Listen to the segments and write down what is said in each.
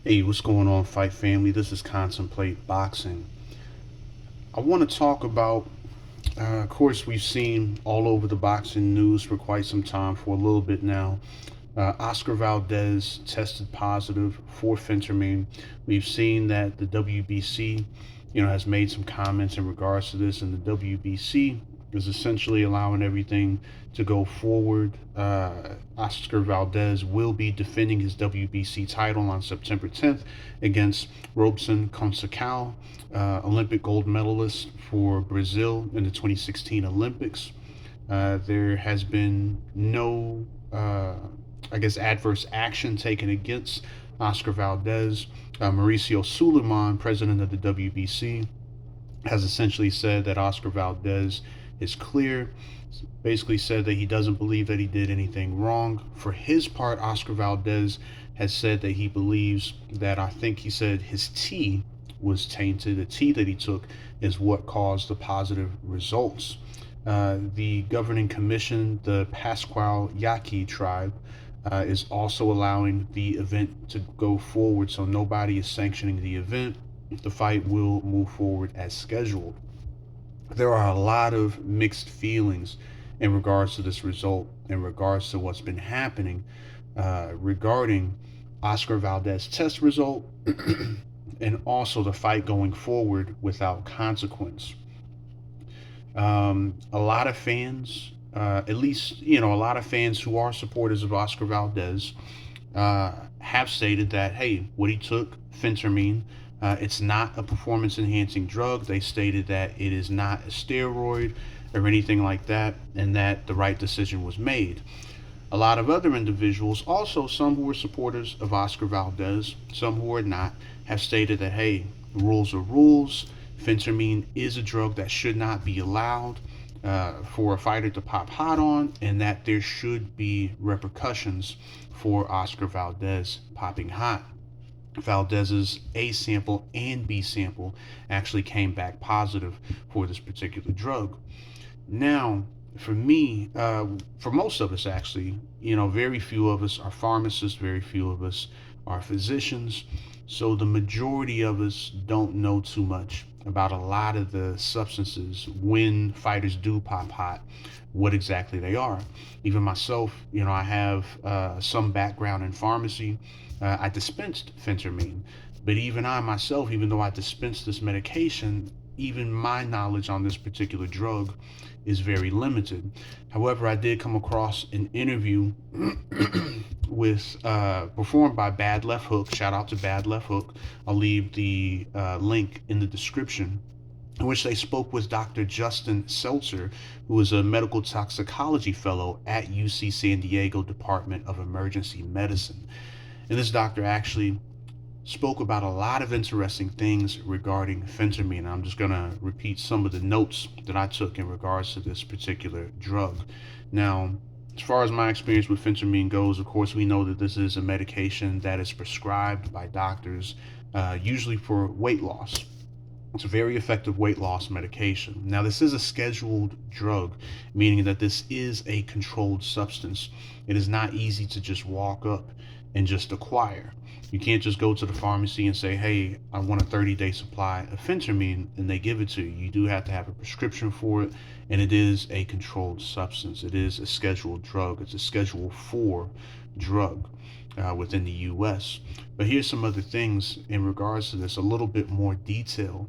Hey, what's going on, Fight Family? This is Contemplate Boxing. I want to talk about, of course, we've seen all over the boxing news for quite some time, for a little bit now. Oscar Valdez tested positive for Phentermine. We've seen that the WBC, has made some comments in regards to this, and the WBC is essentially allowing everything to go forward. Oscar Valdez will be defending his WBC title on September 10th against Robson Conceicao, Olympic gold medalist for Brazil in the 2016 Olympics. There has been no adverse action taken against Oscar Valdez. Mauricio Suleiman, president of the WBC, has essentially said that Oscar Valdez is clear. Basically said that he doesn't believe that he did anything wrong. For his part, Oscar Valdez has said that he believes that, I think he said, his tea was tainted. The tea that he took is what caused the positive results. The governing commission, the Pascual Yaqui tribe, is also allowing the event to go forward, so nobody is sanctioning the event. The fight will move forward as scheduled. There are a lot of mixed feelings in regards to this result, in regards to what's been happening regarding Oscar Valdez test result and also the fight going forward without consequence. A lot of fans, at least, a lot of fans who are supporters of Oscar Valdez, have stated that, hey, what he took, Phentermine, it's not a performance enhancing drug. They stated that it is not a steroid or anything like that, and that the right decision was made. A lot of other individuals, also some who are supporters of Oscar Valdez, some who are not, have stated that, hey, rules are rules. Phentermine is a drug that should not be allowed for a fighter to pop hot on, and that there should be repercussions for Oscar Valdez popping hot. Valdez's A sample and B sample actually came back positive for this particular drug. Now, for me, for most of us actually, very few of us are pharmacists, very few of us are physicians. So the majority of us don't know too much about a lot of the substances when fighters do pop hot, what exactly they are. Even myself, I have some background in pharmacy. I dispensed Phentermine, but even I myself, even though I dispensed this medication, even my knowledge on this particular drug is very limited. However, I did come across an interview with performed by Bad Left Hook. Shout out to Bad Left Hook. I'll leave the link in the description, in which they spoke with Dr. Justin Seltzer, who is a medical toxicology fellow at UC San Diego Department of Emergency Medicine. And this doctor actually spoke about a lot of interesting things regarding Phentermine. I'm just going to repeat some of the notes that I took in regards to this particular drug. Now, as far as my experience with Phentermine goes, of course, we know that this is a medication that is prescribed by doctors, usually for weight loss. It's a very effective weight loss medication. Now, this is a scheduled drug, meaning that this is a controlled substance. It is not easy to just walk up and just acquire. You can't just go to the pharmacy and say, hey, I want a 30-day supply of Phentermine, and they give it to you. You do have to have a prescription for it, and it is a controlled substance. It is a scheduled drug. It's a Schedule 4 drug within the U.S. But here's some other things in regards to this, a little bit more detail.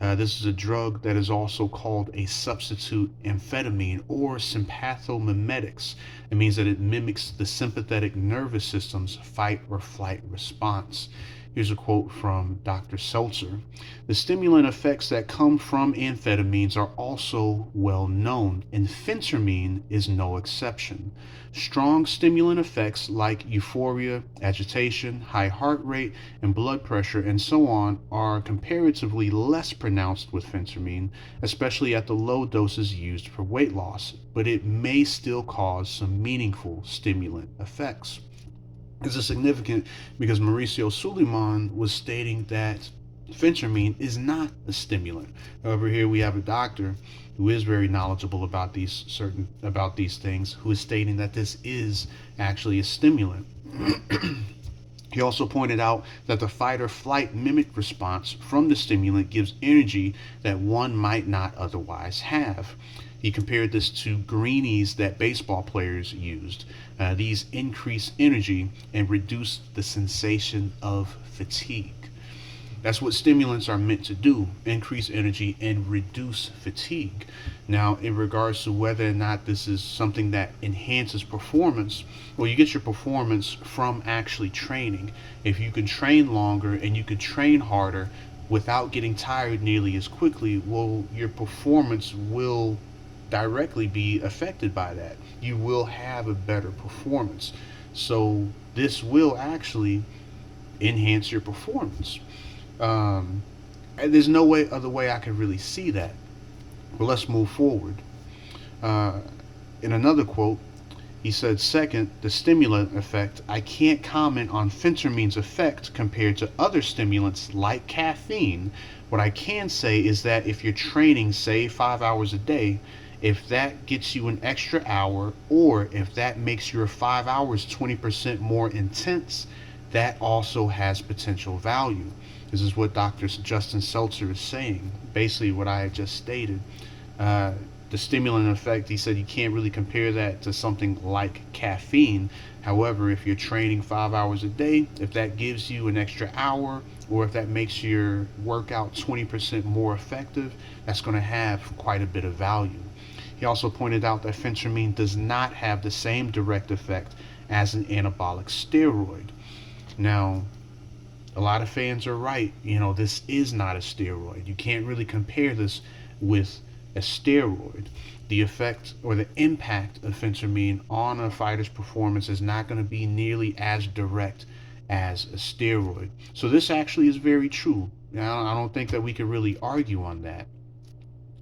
This is a drug that is also called a substitute amphetamine or sympathomimetics. It means that it mimics the sympathetic nervous system's fight or flight response. Here's a quote from Dr. Seltzer. The stimulant effects that come from amphetamines are also well known, and Phentermine is no exception. Strong stimulant effects like euphoria, agitation, high heart rate, and blood pressure, and so on, are comparatively less pronounced with Phentermine, especially at the low doses used for weight loss, but it may still cause some meaningful stimulant effects. This is significant because Mauricio Suleiman was stating that Phentermine is not a stimulant. However, here we have a doctor who is very knowledgeable about these things, who is stating that this is actually a stimulant. He also pointed out that the fight or flight mimic response from the stimulant gives energy that one might not otherwise have. He compared this to greenies that baseball players used. These increase energy and reduce the sensation of fatigue. That's what stimulants are meant to do: increase energy and reduce fatigue. Now, in regards to whether or not this is something that enhances performance, well, you get your performance from actually training. If you can train longer and you can train harder without getting tired nearly as quickly, well, your performance will directly be affected by that. You will have a better performance. So, this will actually enhance your performance. Um, and there's no way other way I could really see that. But let's move forward. Uh, in another quote, he said, second, the stimulant effect. I can't comment on phentermine's effect compared to other stimulants like caffeine. What I can say is that if you're training, say, 5 hours a day, if that gets you an extra hour, or if that makes your 5 hours 20% more intense, that also has potential value. This is what Dr. Justin Seltzer is saying. Basically, what I had just stated. Uh, the stimulant effect, he said you can't really compare that to something like caffeine. However, if you're training 5 hours a day, if that gives you an extra hour, or if that makes your workout 20% more effective, that's going to have quite a bit of value. He also pointed out that phentermine does not have the same direct effect as an anabolic steroid. Now, a lot of fans are right. This is not a steroid. You can't really compare this with a steroid. The effect or the impact of phentermine on a fighter's performance is not going to be nearly as direct as a steroid. So this actually is very true. Now, I don't think that we can really argue on that.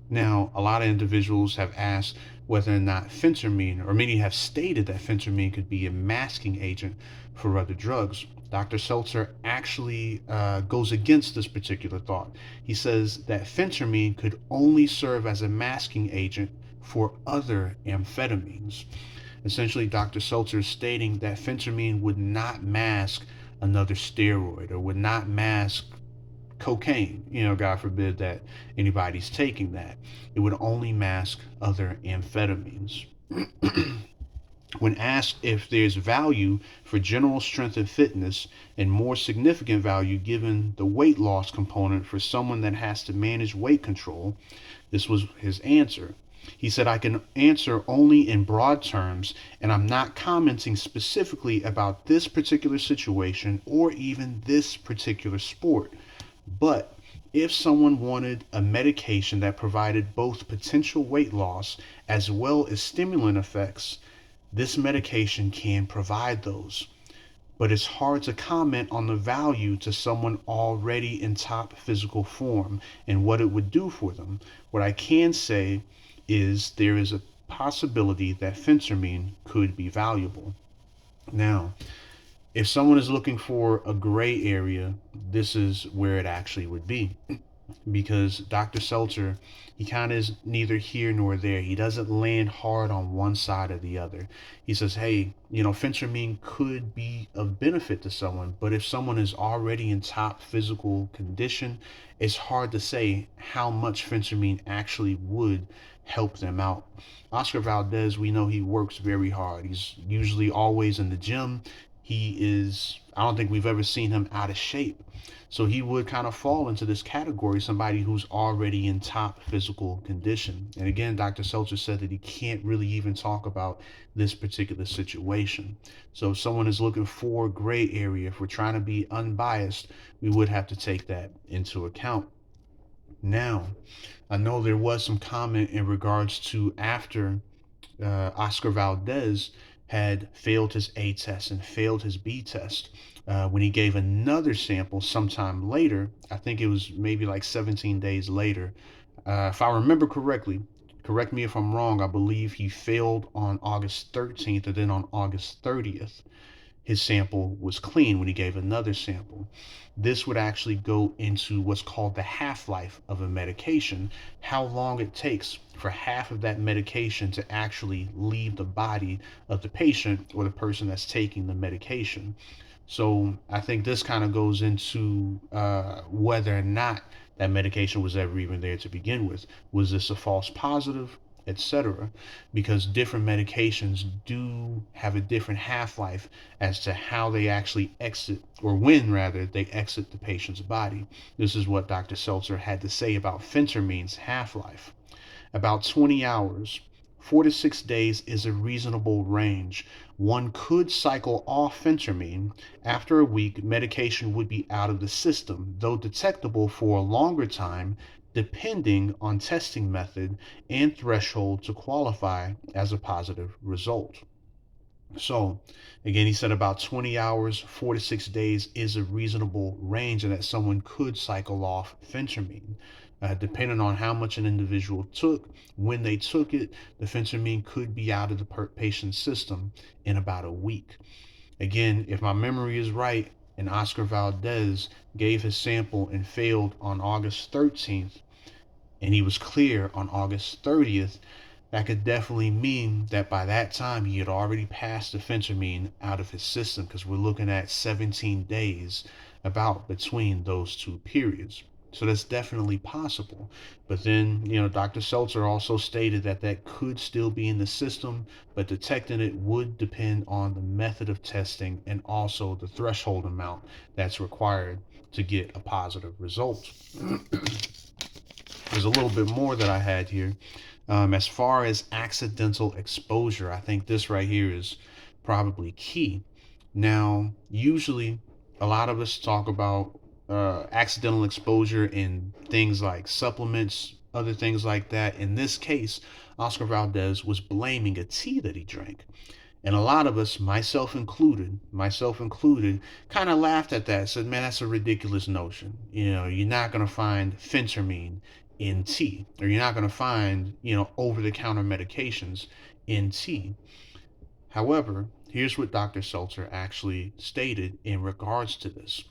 Now, a lot of individuals have asked whether or not phentermine, or many have stated that phentermine could be a masking agent for other drugs. Dr. Seltzer actually goes against this particular thought. He says that phentermine could only serve as a masking agent for other amphetamines. Essentially, Dr. Seltzer is stating that phentermine would not mask another steroid or would not mask cocaine. God forbid that anybody's taking that. It would only mask other amphetamines. When asked if there's value for general strength and fitness and more significant value given the weight loss component for someone that has to manage weight control, this was his answer. He said, I can answer only in broad terms, and I'm not commenting specifically about this particular situation or even this particular sport. But if someone wanted a medication that provided both potential weight loss as well as stimulant effects, this medication can provide those. But it's hard to comment on the value to someone already in top physical form and what it would do for them. What I can say is there is a possibility that phentermine could be valuable. Now, if someone is looking for a gray area, this is where it actually would be. Because Dr. Seltzer, he kind of is neither here nor there. He doesn't land hard on one side or the other. He says, hey, phentermine could be of benefit to someone, but if someone is already in top physical condition, it's hard to say how much phentermine actually would help them out. Oscar Valdez, we know he works very hard. He's usually always in the gym. I don't think we've ever seen him out of shape. So he would kind of fall into this category, somebody who's already in top physical condition. And again, Dr. Seltzer said that he can't really even talk about this particular situation. So if someone is looking for gray area, if we're trying to be unbiased, we would have to take that into account. Now, I know there was some comment in regards to after Oscar Valdez had failed his A test and failed his B test. When he gave another sample sometime later, I think it was maybe like 17 days later, if I remember correctly, correct me if I'm wrong, I believe he failed on August 13th and then on August 30th his sample was clean when he gave another sample. This would actually go into what's called the half-life of a medication, how long it takes for half of that medication to actually leave the body of the patient or the person that's taking the medication. So I think this kind of goes into whether or not that medication was ever even there to begin with. Was this a false positive, etc.? Because different medications do have a different half-life as to how they actually exit, or when rather they exit the patient's body. This is what Dr. Seltzer had to say about phentermine's half-life. About 20 hours. 4 to 6 days is a reasonable range. One could cycle off phentermine. After a week, medication would be out of the system, though detectable for a longer time, depending on testing method and threshold to qualify as a positive result. So, again, he said about 20 hours, 4 to 6 days is a reasonable range, and that someone could cycle off phentermine. Depending on how much an individual took, when they took it, the phentermine could be out of the patient's system in about a week. Again, if my memory is right, and Oscar Valdez gave his sample and failed on August 13th, and he was clear on August 30th, that could definitely mean that by that time he had already passed the phentermine out of his system, because we're looking at 17 days about between those two periods. So that's definitely possible. But then, Dr. Seltzer also stated that that could still be in the system, but detecting it would depend on the method of testing and also the threshold amount that's required to get a positive result. There's a little bit more that I had here. As far as accidental exposure, I think this right here is probably key. Now, usually, a lot of us talk about accidental exposure in things like supplements, other things like that. In this case, Oscar Valdez was blaming a tea that he drank. And a lot of us, myself included, kind of laughed at that, said, man, that's a ridiculous notion. You're not going to find phentermine in tea, or you're not going to find, over the counter medications in tea. However, here's what Dr. Seltzer actually stated in regards to this.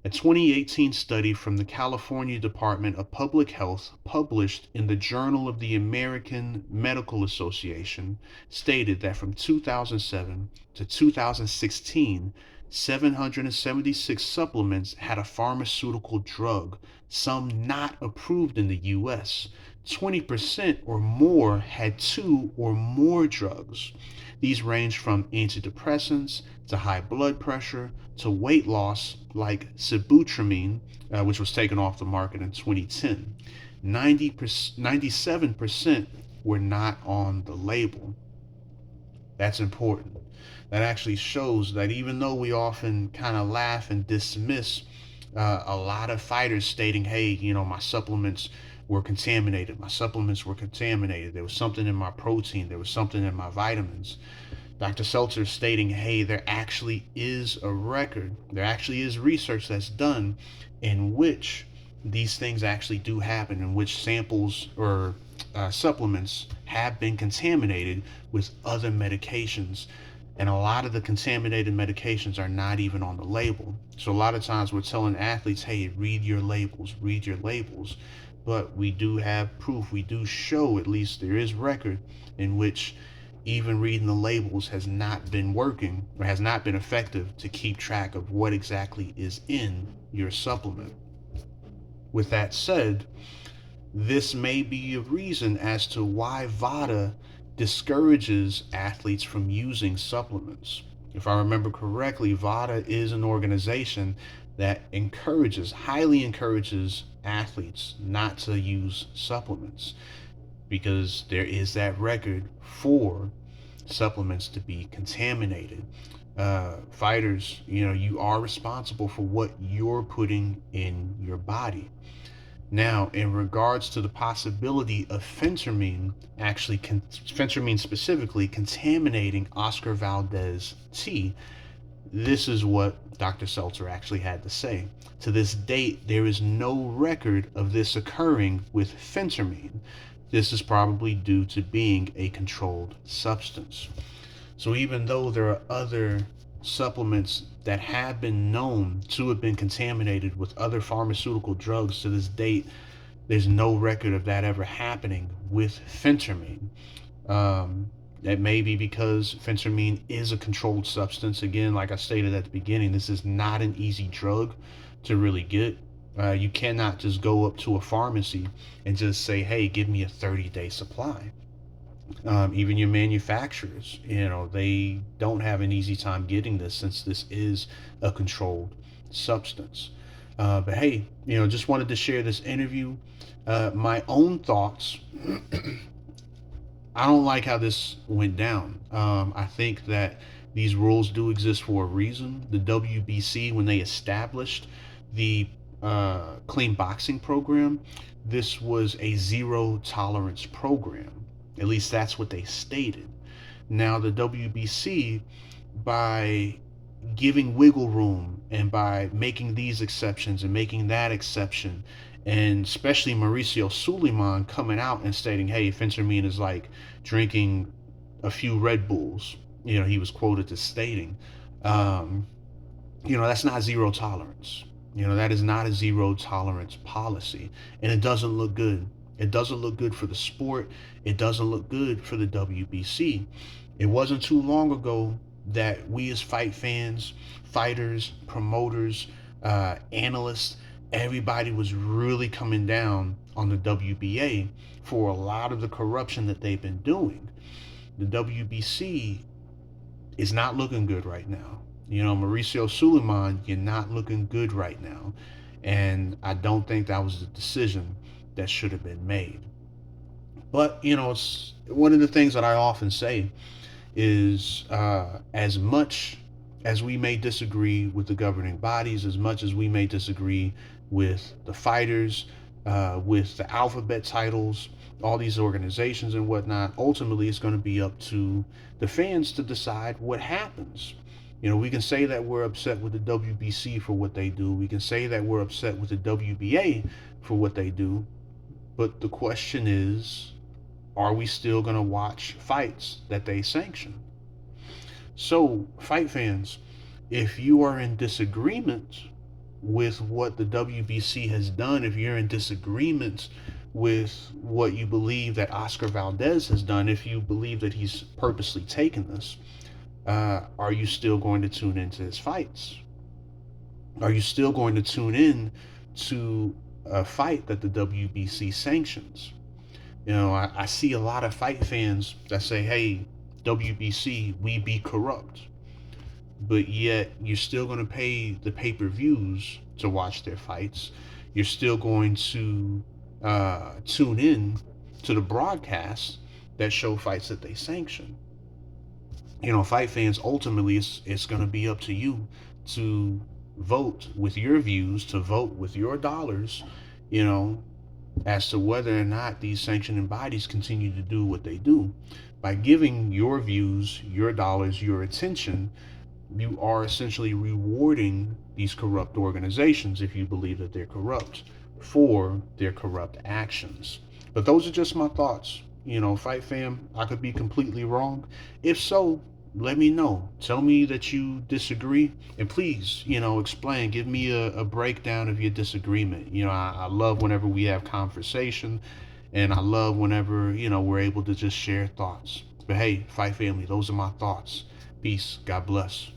A 2018 study from the California Department of Public Health, published in the Journal of the American Medical Association, stated that from 2007 to 2016, 776 supplements had a pharmaceutical drug, some not approved in the US. 20% or more had two or more drugs. These range from antidepressants to high blood pressure to weight loss, like sibutramine, which was taken off the market in 2010. 97% were not on the label. That's important. That actually shows that even though we often kind of laugh and dismiss a lot of fighters stating, hey, my supplements were contaminated. My supplements were contaminated. There was something in my protein. There was something in my vitamins. Dr. Seltzer stating, hey, there actually is a record. There actually is research that's done in which these things actually do happen, in which samples or supplements have been contaminated with other medications. And a lot of the contaminated medications are not even on the label. So a lot of times we're telling athletes, hey, read your labels, read your labels. But we do have proof, we do show, at least there is record, in which even reading the labels has not been working, or has not been effective to keep track of what exactly is in your supplement. With that said, this may be a reason as to why VADA discourages athletes from using supplements. If I remember correctly, VADA is an organization that highly encourages athletes not to use supplements, because there is that record for supplements to be contaminated. Fighters, you are responsible for what you're putting in your body. Now, in regards to the possibility of phentermine specifically contaminating Oscar Valdez tea, this is what Dr. Seltzer actually had to say. To this date, there is no record of this occurring with phentermine. This is probably due to being a controlled substance. So even though there are other supplements that have been known to have been contaminated with other pharmaceutical drugs, to this date, there's no record of that ever happening with phentermine. That may be because phentermine is a controlled substance. Again, like I stated at the beginning, this is not an easy drug to really get. You cannot just go up to a pharmacy and just say, hey, give me a 30-day supply. Even your manufacturers, they don't have an easy time getting this since this is a controlled substance. But hey, just wanted to share this interview. My own thoughts. I don't like how this went down. I think that these rules do exist for a reason. The WBC, when they established the clean boxing program, this was a zero tolerance program. At least that's what they stated. Now, the WBC, by giving wiggle room and by making these exceptions and making that exception, and especially Mauricio Suleiman coming out and stating, hey, phentermine is like drinking a few Red Bulls. He was quoted as stating, um, that's not zero tolerance. That is not a zero tolerance policy. And it doesn't look good. It doesn't look good for the sport. It doesn't look good for the WBC. It wasn't too long ago that we as fight fans, fighters, promoters, analysts, everybody was really coming down on the WBA for a lot of the corruption that they've been doing. The WBC is not looking good right now. Mauricio Suleiman, you're not looking good right now. And I don't think that was the decision that should have been made. But, it's one of the things that I often say is as much as we may disagree with the governing bodies, as much as we may disagree with the fighters, with the alphabet titles, all these organizations and whatnot, ultimately it's going to be up to the fans to decide what happens. We can say that we're upset with the WBC for what they do. We can say that we're upset with the WBA for what they do. But the question is, are we still going to watch fights that they sanction? So, fight fans, if you are in disagreement with what the WBC has done, if you're in disagreement with what you believe that Oscar Valdez has done, if you believe that he's purposely taken this, are you still going to tune into his fights? Are you still going to tune in to a fight that the WBC sanctions? I see a lot of fight fans that say, hey, WBC, we be corrupt. But yet you're still going to pay the pay-per-views to watch their fights. You're still going to tune in to the broadcasts that show fights that they sanction. Fight fans, ultimately, it's going to be up to you to vote with your views, to vote with your dollars, as to whether or not these sanctioning bodies continue to do what they do. By giving your views, your dollars, your attention, you are essentially rewarding these corrupt organizations, if you believe that they're corrupt, for their corrupt actions. But those are just my thoughts. Fight fam, I could be completely wrong. If so, let me know. Tell me that you disagree, and please, explain. Give me a breakdown of your disagreement. I love whenever we have conversation, and I love whenever, we're able to just share thoughts. But hey, fight family, those are my thoughts. Peace. God bless.